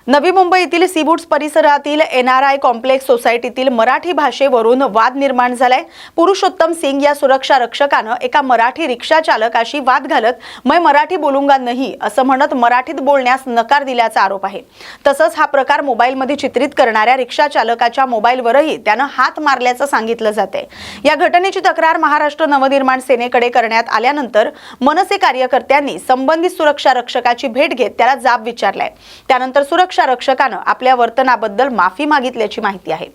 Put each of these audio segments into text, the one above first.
नवी मुंबईतील सीबुट्स परिसरातील एनआरआय कॉम्प्लेक्स सोसायटीतील मराठी भाषेवरून वाद निर्माण झालाय। पुरुषोत्तम सिंग या सुरक्षा रक्षकानं एका मराठी रिक्षा चालकाशी वाद घालत मैं मराठी बोलूंगा नहीं असं म्हणत मराठीत बोलण्यास नकार दिल्याचा आरोप आहे। तसंच हा प्रकार मोबाईलमध्ये चित्रित करणाऱ्या रिक्षा चालकाच्या मोबाईलवरही त्यानं हात मारल्याचं सांगितलं जातंय। या घटनेची तक्रार महाराष्ट्र नवनिर्माण सेनेकडे करण्यात आल्यानंतर मनसे कार्यकर्त्यांनी संबंधित सुरक्षा रक्षकाची भेट घेत त्याला जाब विचारलाय। त्यानंतर सुरक्षा रक्षकानं आपल्या वर्तनाबद्दल माफी मागितल्याची माहिती आहे।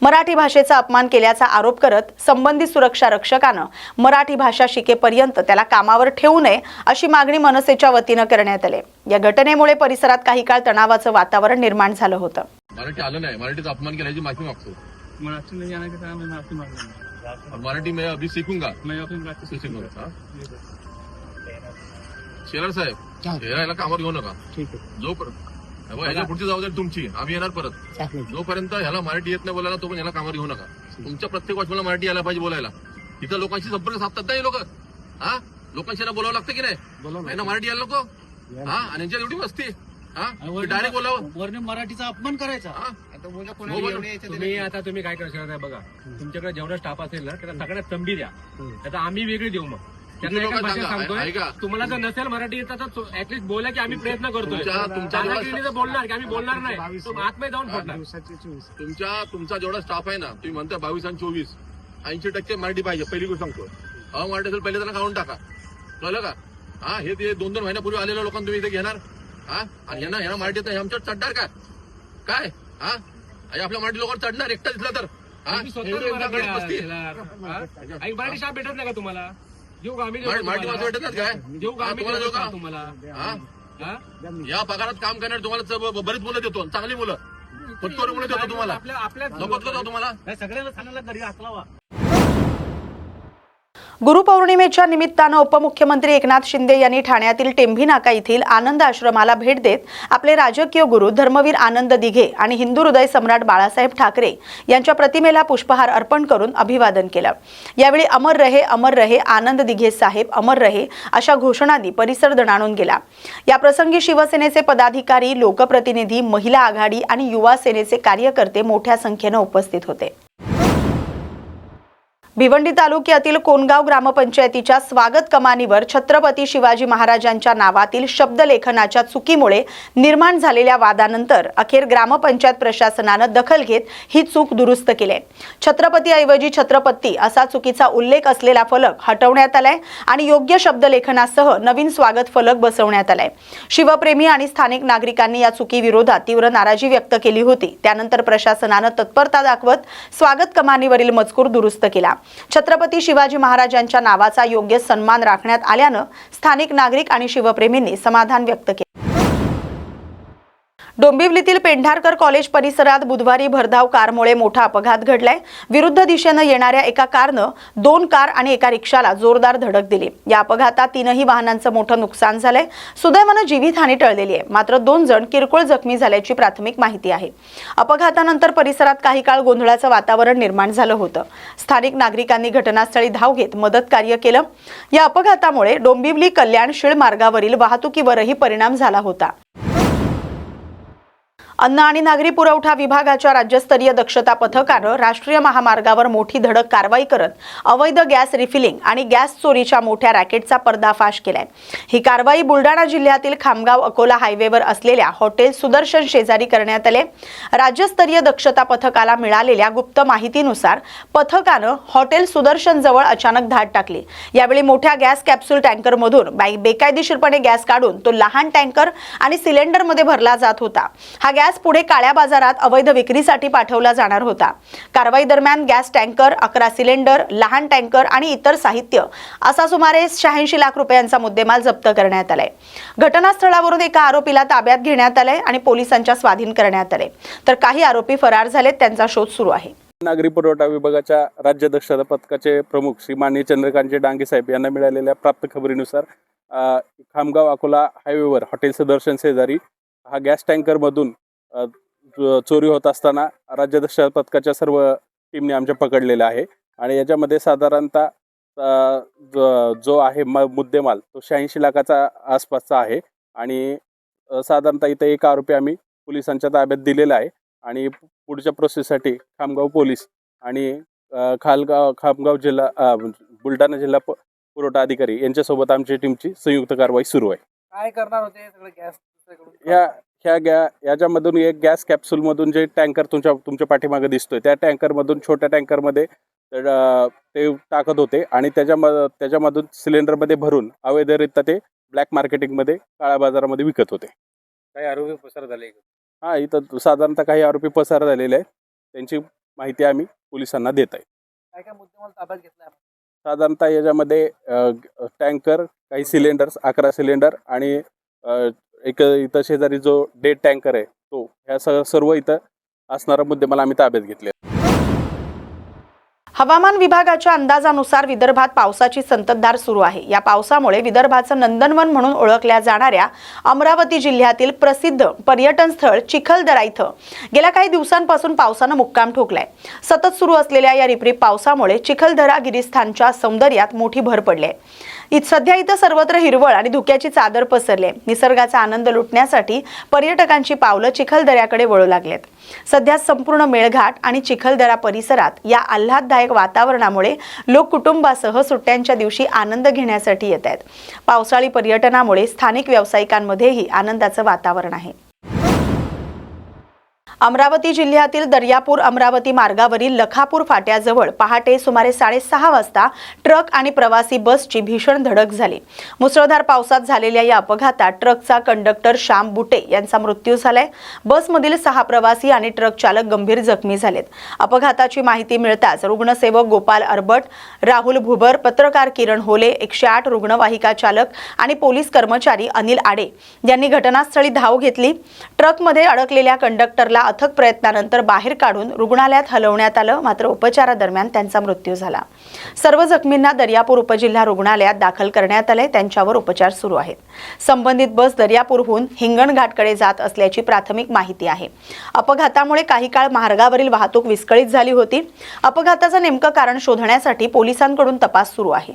मराठी भाषेचा अपमान केल्याचा आरोप करत संबंधित सुरक्षा रक्षकानं मराठी भाषा शिकेपर्यंत त्याला कामावर ठेवू नये अशी मागणी मनसेच्या वतीनं करण्यात आली। या घटनेमुळे परिसरात काही काळ तणावाचं वातावरण निर्माण झालं होतं। मराठी आलं नाही, मराठीचा अपमान केल्याची माफी मागतो। मराठी नहीं आने के कारण मैं माफी मांग रहा हूं। मराठी मैं अभी सीखूंगा, मैं अपनी बात सीखूंगा। शेलार साहेब, याला कामावर घेऊ नका। ठीक आहे, जोपर्यंत ह्याच्या पुढची जबाबदारी तुमची, आम्ही येणार परत। जोपर्यंत ह्याला मराठी येत नाही बोलायला तो पण ह्याला कामावर घेऊ नका। तुमच्या प्रत्येक वॉचमॅनला मराठी यायला पाहिजे बोलायला। इथं लोकांशी संपर्क साधतात नाही लोक, हा लोकांशी ना बोलावं लागतं की नाही? ना मराठी यायला नको, हा आणि यांच्या एवढी वस्ती, हा डायरेक्ट बोलावं, वरने मराठीचा अपमान करायचा। तुम्ही काय करणार बघा, तुमच्याकडे जेवढा स्टाफ असेल ना त्याला सगळ्यात तंबी द्या, आता आम्ही वेगळी देऊ। मग त्यांना एका भाषेत सांगतोय, तुम्हाला जर नसेल मराठी येतं तर ऍटलीस्ट बोला की आम्ही प्रयत्न करतोय। तुमच्या बोलणार की आम्ही बोलणार नाही, तो आतमध्ये जाऊन फोडणार। तुमचा जेवढा स्टाफ आहे ना, तुम्ही म्हणता 22 आणि 24 80% मराठी पाहिजे। पहिली गोष्ट सांगतो, मराठी असेल पहिले त्यांना काढून टाका, कळलं का? हा हे ते 2-2 महिन्यापूर्वी आलेल्या लोकांना तुम्ही इथे घेणार, हा आणि यांना मराठी येतं, आमच्यावर चढणार काय? हा आपल्या मराठी लोकांवर चढणार एकटा दिसला तर? मराठी शाप भेटत नाही का तुम्हाला? घेऊ का आम्ही? मराठी भाषा भेटत नाही काय? घेऊ का आम्ही? तुम्हाला देऊ का? तुम्हाला या पगारात काम करणार तुम्हाला बरीच मुलं देतो, चांगली मुलं, पटकोरी मुलं देतो तुम्हाला। आपल्या नको का तुम्हाला? सगळ्याला सांगायला घरी असलावा। गुरुपौर्णिमेच्या निमित्तानं उपमुख्यमंत्री एकनाथ शिंदे यांनी ठाण्यातील टेंभी नाका येथील आनंद आश्रमाला भेट देत आपले राजकीय गुरु धर्मवीर आनंद दिघे आणि हिंदू हृदय सम्राट बाळासाहेब ठाकरे यांच्या प्रतिमेला पुष्पहार अर्पण करून अभिवादन केलं। यावेळी अमर रहे आनंद दिघे साहेब अमर रहे अशा घोषणांनी परिसर दणाणून गेला। या प्रसंगी शिवसेनेचे पदाधिकारी, लोकप्रतिनिधी, महिला आघाडी आणि युवा सेनेचे कार्यकर्ते मोठ्या संख्येने उपस्थित होते। भिवंडी तालुक्यातील कोणगाव ग्रामपंचायतीच्या स्वागत कमानीवर छत्रपती शिवाजी महाराजांच्या नावातील शब्दलेखनाच्या चुकीमुळे निर्माण झालेल्या वादानंतर अखेर ग्रामपंचायत प्रशासनानं दखल घेत ही चूक दुरुस्त केली। छत्रपतीऐवजी छत्रपती असा चुकीचा उल्लेख असलेला फलक हटवण्यात आलाय आणि योग्य शब्दलेखनासह नवीन स्वागत फलक बसवण्यात आलाय। शिवप्रेमी आणि स्थानिक नागरिकांनी या चुकीविरोधात तीव्र नाराजी व्यक्त केली होती। त्यानंतर प्रशासनानं तत्परता दाखवत स्वागत कमानीवरील मजकूर दुरुस्त केला। छत्रपती शिवाजी महाराजांच्या नावाचा योग्य सन्मान राखण्यात आल्यानं स्थानिक नागरिक आणि शिवप्रेमींनी समाधान व्यक्त केले। डोंबिवलीतील पेंढारकर कॉलेज परिसरात बुधवारी भरधाव कारमुळे मोठा अपघात घडलाय। विरुद्ध दिशेने येणाऱ्या एका कारनं 2 कार आणि एका रिक्षाला जोरदार धडक दिली। या अपघातात 3ही वाहनांचं मोठं नुकसान झालंय। सुदैवानं जीवितहानी टळलेली आहे, मात्र 2 जण किरकोळ जखमी झाल्याची प्राथमिक माहिती आहे। अपघातानंतर परिसरात काही काळ गोंधळाचं वातावरण निर्माण झालं होतं। स्थानिक नागरिकांनी घटनास्थळी धाव घेत मदत कार्य केलं। या अपघातामुळे डोंबिवली कल्याण शीळ मार्गावरील वाहतुकीवरही परिणाम झाला होता। अन्न आणि नागरी पुरवठा विभागाच्या राज्यस्तरीय दक्षता पथकानं राष्ट्रीय महामार्गावर मोठी धडक कारवाई करत अवैध गॅस रिफिलिंग आणि गॅस चोरीच्या मोठ्या रॅकेटचा पर्दाफाश केलाय। ही कारवाई बुलढाणा जिल्ह्यातील खामगाव अकोला हायवेवर असलेल्या हॉटेल सुदर्शन शेजारी करण्यात आले। राज्यस्तरीय दक्षता पथकाला मिळालेल्या गुप्त माहितीनुसार पथकानं हॉटेल सुदर्शन जवळ अचानक धाड टाकली। यावेळी मोठ्या गॅस कॅप्सूल टँकरमधून बेकायदेशीरपणे गॅस काढून तो लहान टँकर आणि सिलेंडरमध्ये भरला जात होता। हा गॅस पुढे काळ्या बाजारात अवैध विक्रीसाठी पाठवला जाणार होता। कारवाई दरम्यान गॅस टँकर, 11 सिलेंडर, लहान टँकर आणि इतर साहित्य असा सुमारे 86 लाख रुपयांचा मुद्देमाल जप्त करण्यात आलाय। घटनास्थळावरून एका आरोपीला ताब्यात घेण्यात आले आणि पोलिसांच्या स्वाधीन करण्यात आले, तर काही आरोपी फरार झालेत, त्यांचा शोध सुरू आहे। नागरी पुरवठा विभागाच्या राज्य दक्षता पथकाचे प्रमुख श्री माननीय चंद्रकांतजी डांगे साहेब यांना मिळालेल्या प्राप्त खबरीनुसार खामगाव अकोला हायवेवर हॉटेल सुदर्शन शेजारी हा गॅस टँकरमधून चोरी होत असताना राज्य दक्षता पथकाच्या सर्व टीमने आमच्या पकडलेला आहे। आणि याच्यामध्ये साधारणतः जो आहे मुद्देमाल तो 86 लाखाचा आसपासचा आहे। आणि साधारणतः इथे एक आरोपी आम्ही पोलिसांच्या ताब्यात दिलेला आहे आणि पुढच्या प्रोसेससाठी खामगाव पोलीस आणि खामगाव जिल्हा बुलढाणा जिल्हा पुरवठा अधिकारी यांच्यासोबत आमच्या टीमची संयुक्त कारवाई सुरू आहे. काय करणार होते सगळं गॅस याच्यामधून एक गॅस कॅप्सूलमधून जे टँकर तुमच्या पाठीमागे दिसतोय त्या टँकरमधून छोट्या टँकरमध्ये ते टाकत होते आणि त्याच्यामधून सिलेंडरमध्ये भरून अवैधरित्या ते ब्लॅक मार्केटिंगमध्ये काळ्या बाजारामध्ये विकत होते. काही आरोपी पसार झाले. हां, इथं साधारणतः काही आरोपी पसार झालेले आहेत. त्यांची माहिती आम्ही पोलिसांना देत आहे. काय काय मुद्देमाल ताब्यात घेतला साधारणतः याच्यामध्ये टँकर, काही सिलेंडर्स, 11 सिलेंडर आणि एक इथं शेजारी जो डेड टँकर आहे तो, ह्या सर्व इथं असणारा मुद्देमाल आम्ही ताब्यात घेतले. हवामान विभागाच्या अंदाजानुसार विदर्भात पावसाची संततधार सुरू आहे. या पावसामुळे विदर्भाचं नंदनवन म्हणून ओळखल्या जाणाऱ्या अमरावती जिल्ह्यातील प्रसिद्ध पर्यटन स्थळ चिखलदरा इथं गेल्या काही दिवसांपासून पावसानं मुक्काम ठोकलाय. सतत सुरू असलेल्या या रिपरिप पावसामुळे चिखलदरा गिरीस्थानच्या सौंदर्यात मोठी भर पडली आहे. सध्या इथं सर्वत्र हिरवळ आणि धुक्याची चादर पसरली आहे. निसर्गाचा आनंद लुटण्यासाठी पर्यटकांची पावलं चिखलदऱ्याकडे वळू लागलेत. सध्या संपूर्ण मेळघाट आणि चिखलदरा परिसरात या आल्हाददायक वातावरणामुळे लोक कुटुंबासह सुट्ट्यांच्या दिवशी आनंद घेण्यासाठी येत आहेत. पावसाळी पर्यटनामुळे स्थानिक व्यावसायिकांमध्येही आनंदाचं वातावरण आहे. अमरावती जिल्ह्यातील दर्यापूर अमरावती मार्गावरील लखापूर फाट्याजवळ पहाटे सुमारे 6:30 वाजता ट्रक आणि प्रवासी बसची भीषण धडक झाली. मुसळधार पावसात झालेल्या या अपघातात ट्रकचा कंडक्टर श्याम बुटे यांचा मृत्यू झालाय. बसमधील 6 प्रवासी आणि ट्रक चालक गंभीर जखमी झालेत. अपघाताची माहिती मिळताच रुग्णसेवक गोपाल अरबट, राहुल भुबर, पत्रकार किरण होले, 108 रुग्णवाहिका चालक आणि पोलीस कर्मचारी अनिल आडे यांनी घटनास्थळी धाव घेतली. ट्रकमध्ये अडकलेल्या कंडक्टरला अथक प्रयत्नानंतर बाहेर काढून रुग्णालयात हलवण्यात आलं, मात्र उपचारादरम्यान त्यांचा मृत्यू झाला. सर्व जखमींना दर्यापूर उपजिल्हा रुग्णालयात दाखल करण्यात आले. त्यांच्यावर उपचार सुरू आहेत. संबंधित बस दर्यापूरहून हिंगणघाटकडे जात असल्याची प्राथमिक माहिती आहे. अपघातामुळे काही काळ मार्गावरील वाहतूक विस्कळीत झाली होती. अपघाताचं नेमकं कारण शोधण्यासाठी पोलिसांकडून तपास सुरू आहे.